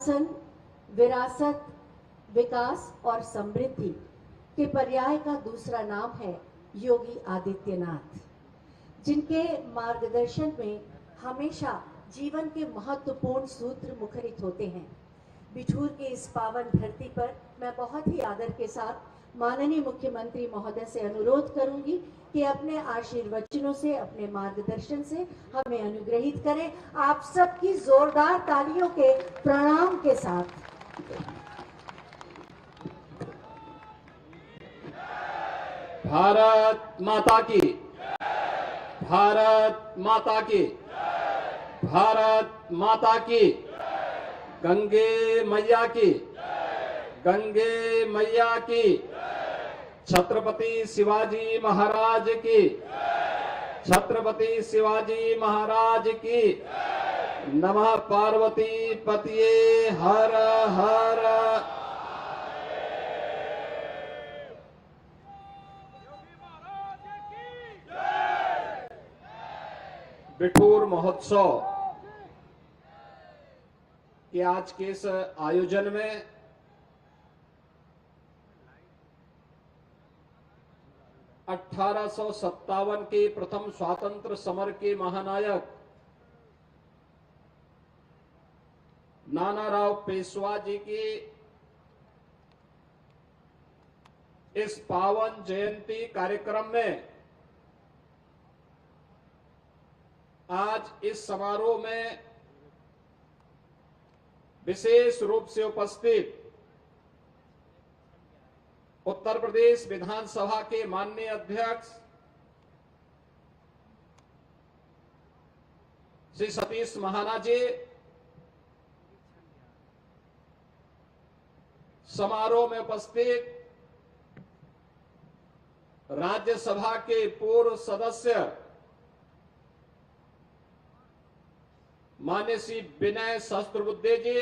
शासन, विरासत, विकास और समृद्धि के पर्याय का दूसरा नाम है योगी आदित्यनाथ, जिनके मार्गदर्शन में हमेशा जीवन के महत्वपूर्ण सूत्र मुखरित होते हैं। बिठूर के इस पावन धरती पर मैं बहुत ही आदर के साथ माननीय मुख्यमंत्री महोदय से अनुरोध करूंगी कि अपने आशीर्वचनों से, अपने मार्गदर्शन से हमें अनुग्रहित करें। आप सबकी जोरदार तालियों के प्रणाम के साथ। भारत माता की, भारत माता की, भारत माता की, गंगे मैया की, गंगे मैया की, छत्रपति शिवाजी महाराज की, छत्रपति शिवाजी महाराज की, नमः पार्वती पतिये हर हर। बिठूर महोत्सव के आज के इस आयोजन में (1857) के प्रथम स्वातंत्र समर के महानायक नानाराव पेशवा जी की इस पावन जयंती कार्यक्रम में आज इस समारोह में विशेष रूप से उपस्थित उत्तर प्रदेश विधानसभा के माननीय अध्यक्ष श्री सतीश महाना जी, समारोह में उपस्थित राज्यसभा के पूर्व सदस्य मान्य श्री विनय सहस्त्रबुद्धे जी,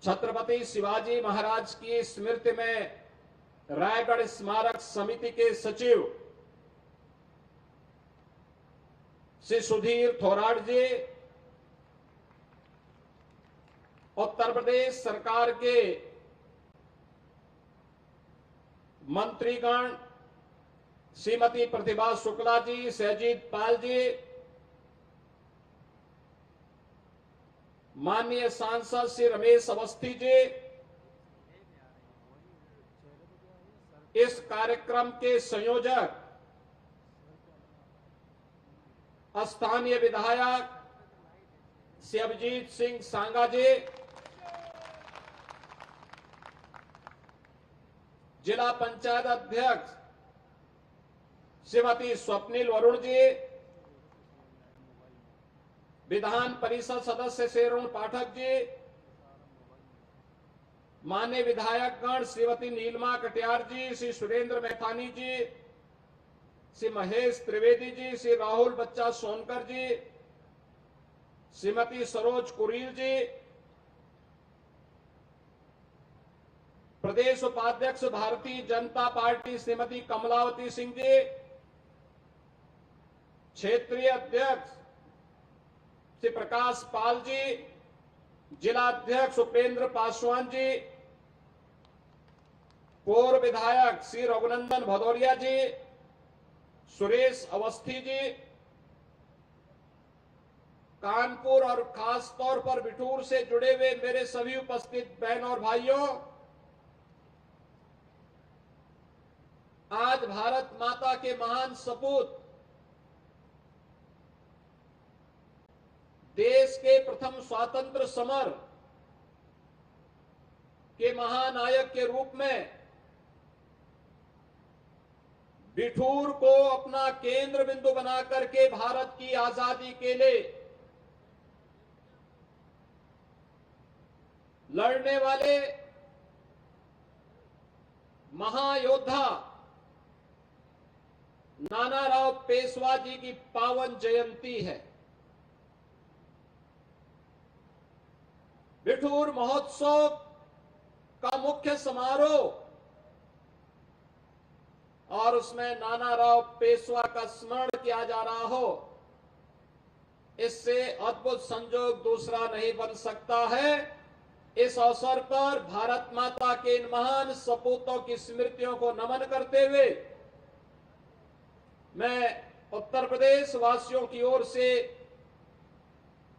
छत्रपति शिवाजी महाराज की स्मृति में रायगढ़ स्मारक समिति के सचिव श्री सुधीर थोराट जी, उत्तर प्रदेश सरकार के मंत्रीगण श्रीमती प्रतिभा शुक्ला जी, सहजीत पाल जी, माननीय सांसद श्री रमेश अवस्थी जी, इस कार्यक्रम के संयोजक स्थानीय विधायक श्री अभिजीत सिंह सांगा जी, जिला पंचायत अध्यक्ष श्रीमती स्वप्निल वरुण जी, विधान परिषद सदस्य श्री अरुण पाठक जी, माननीय विधायकगण श्रीमती नीलमा कटियार जी, श्री सुरेंद्र मैथानी जी, श्री महेश त्रिवेदी जी, श्री राहुल बच्चा सोनकर जी, श्रीमती सरोज कुरील जी, प्रदेश उपाध्यक्ष भारतीय जनता पार्टी श्रीमती कमलावती सिंह जी, क्षेत्रीय अध्यक्ष श्री प्रकाश पाल जी, जिला अध्यक्ष उपेंद्र पासवान जी, पूर्व विधायक श्री रघुनंदन भदौरिया जी, सुरेश अवस्थी जी, कानपुर और खास तौर पर बिठूर से जुड़े हुए मेरे सभी उपस्थित बहन और भाइयों, आज भारत माता के महान सपूत, देश के प्रथम स्वातंत्र समर के महानायक के रूप में बिठूर को अपना केंद्र बिंदु बना करके भारत की आजादी के लिए लड़ने वाले महायोद्धा नानाराव पेशवा जी की पावन जयंती है। बिठूर महोत्सव का मुख्य समारोह और उसमें नानाराव पेशवा का स्मरण किया जा रहा हो, इससे अद्भुत संजोग दूसरा नहीं बन सकता है। इस अवसर पर भारत माता के इन महान सपूतों की स्मृतियों को नमन करते हुए मैं उत्तर प्रदेश वासियों की ओर से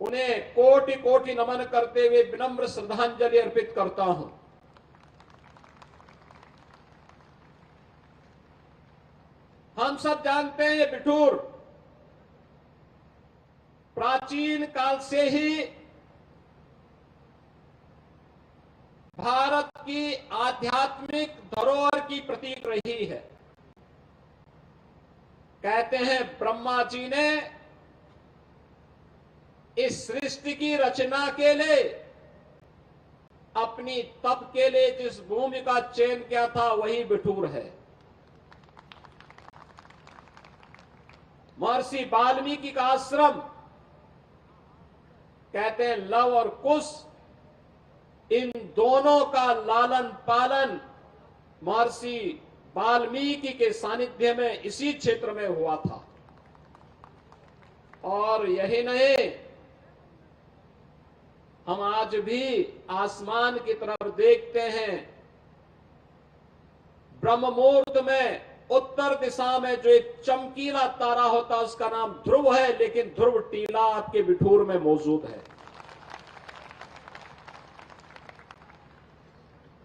उन्हें कोटि कोटि नमन करते हुए विनम्र श्रद्धांजलि अर्पित करता हूं। हम सब जानते हैं बिठूर प्राचीन काल से ही भारत की आध्यात्मिक धरोहर की प्रतीक रही है। कहते हैं ब्रह्मा जी ने इस सृष्टि की रचना के लिए अपनी तप के लिए जिस भूमि का चयन किया था वही बिठूर है। महर्षि वाल्मीकि का आश्रम, कहते हैं लव और कुश, इन दोनों का लालन पालन महर्षि वाल्मीकि के सानिध्य में इसी क्षेत्र में हुआ था। और यही नहीं, हम आज भी आसमान की तरफ देखते हैं, ब्रह्म मुहूर्त में उत्तर दिशा में जो एक चमकीला तारा होता है उसका नाम ध्रुव है, लेकिन ध्रुव टीला आपके बिठूर में मौजूद है।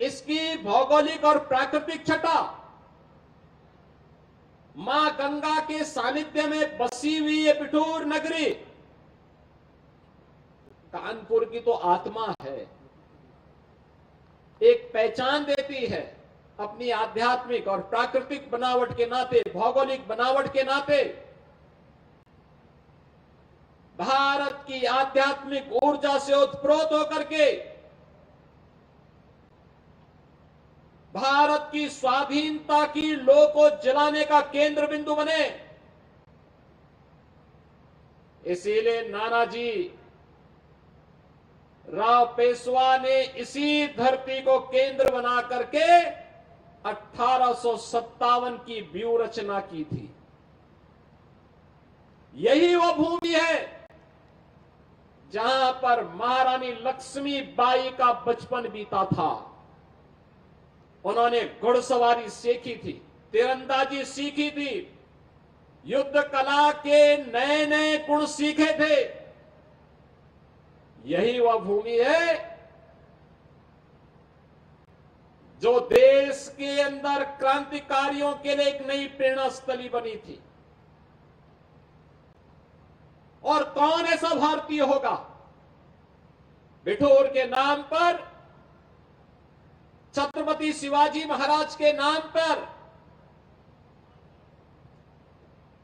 इसकी भौगोलिक और प्राकृतिक छटा मां गंगा के सानिध्य में बसी हुई ये बिठूर नगरी कानपुर की तो आत्मा है, एक पहचान देती है अपनी आध्यात्मिक और प्राकृतिक बनावट के नाते, भौगोलिक बनावट के नाते। भारत की आध्यात्मिक ऊर्जा से उत्प्रोत होकर के भारत की स्वाधीनता की लौ को जलाने का केंद्र बिंदु बने। इसीलिए नानाजी राव पेशवा ने इसी धरती को केंद्र बना करके 1857 की व्यूह रचना की थी। यही वो भूमि है जहां पर महारानी लक्ष्मीबाई का बचपन बीता था। उन्होंने घुड़सवारी सीखी थी, तीरंदाजी सीखी थी, युद्ध कला के नए नए गुण सीखे थे। यही वह भूमि है जो देश के अंदर क्रांतिकारियों के लिए एक नई प्रेरणा स्थली बनी थी। और कौन ऐसा भारतीय होगा बिठूर के नाम पर, छत्रपति शिवाजी महाराज के नाम पर,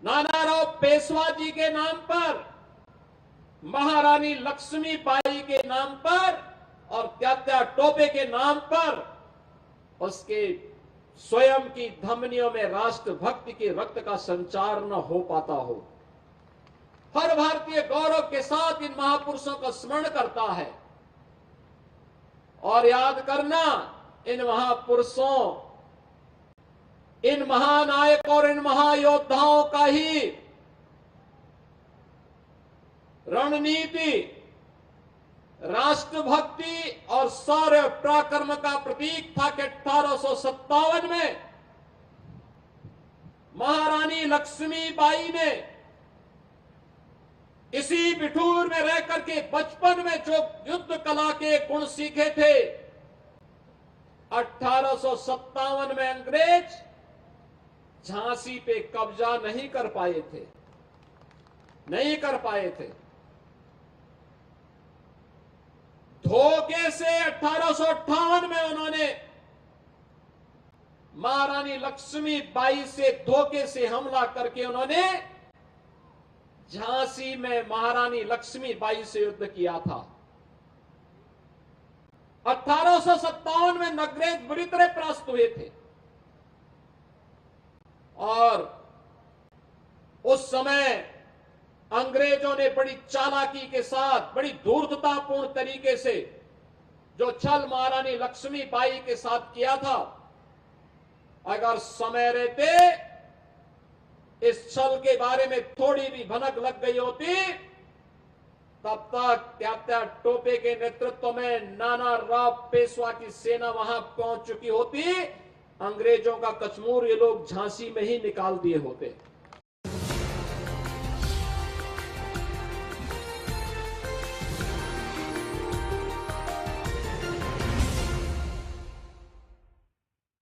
नानाराव पेशवा जी के नाम पर, महारानी लक्ष्मीबाई के नाम पर और त्यात्या टोपे के नाम पर उसके स्वयं की धमनियों में राष्ट्रभक्ति के रक्त का संचार न हो पाता हो। हर भारतीय गौरव के साथ इन महापुरुषों का स्मरण करता है और याद करना, इन महापुरुषों, इन महानायक और इन महायोद्धाओं का ही रणनीति राष्ट्रभक्ति और शौर्य पराक्रम का प्रतीक था कि 1857 में महारानी लक्ष्मीबाई ने इसी बिठूर में रह करके बचपन में जो युद्ध कला के गुण सीखे थे, 1857 में अंग्रेज झांसी पे कब्जा नहीं कर पाए थे, नहीं कर पाए थे। धोखे से 1858 में उन्होंने महारानी लक्ष्मीबाई से धोखे से हमला करके उन्होंने झांसी में महारानी लक्ष्मीबाई से युद्ध किया था। 1857 में अंग्रेज बुरी तरह परास्त हुए थे और उस समय अंग्रेजों ने बड़ी चालाकी के साथ, बड़ी धूर्ततापूर्ण तरीके से जो छल महारानी लक्ष्मीबाई के साथ किया था, अगर समय रहते इस छल के बारे में थोड़ी भी भनक लग गई होती तब तक तात्या टोपे के नेतृत्व में नाना राव पेशवा की सेना वहां पहुंच चुकी होती। अंग्रेजों का कचमूर ये लोग झांसी में ही निकाल दिए होते।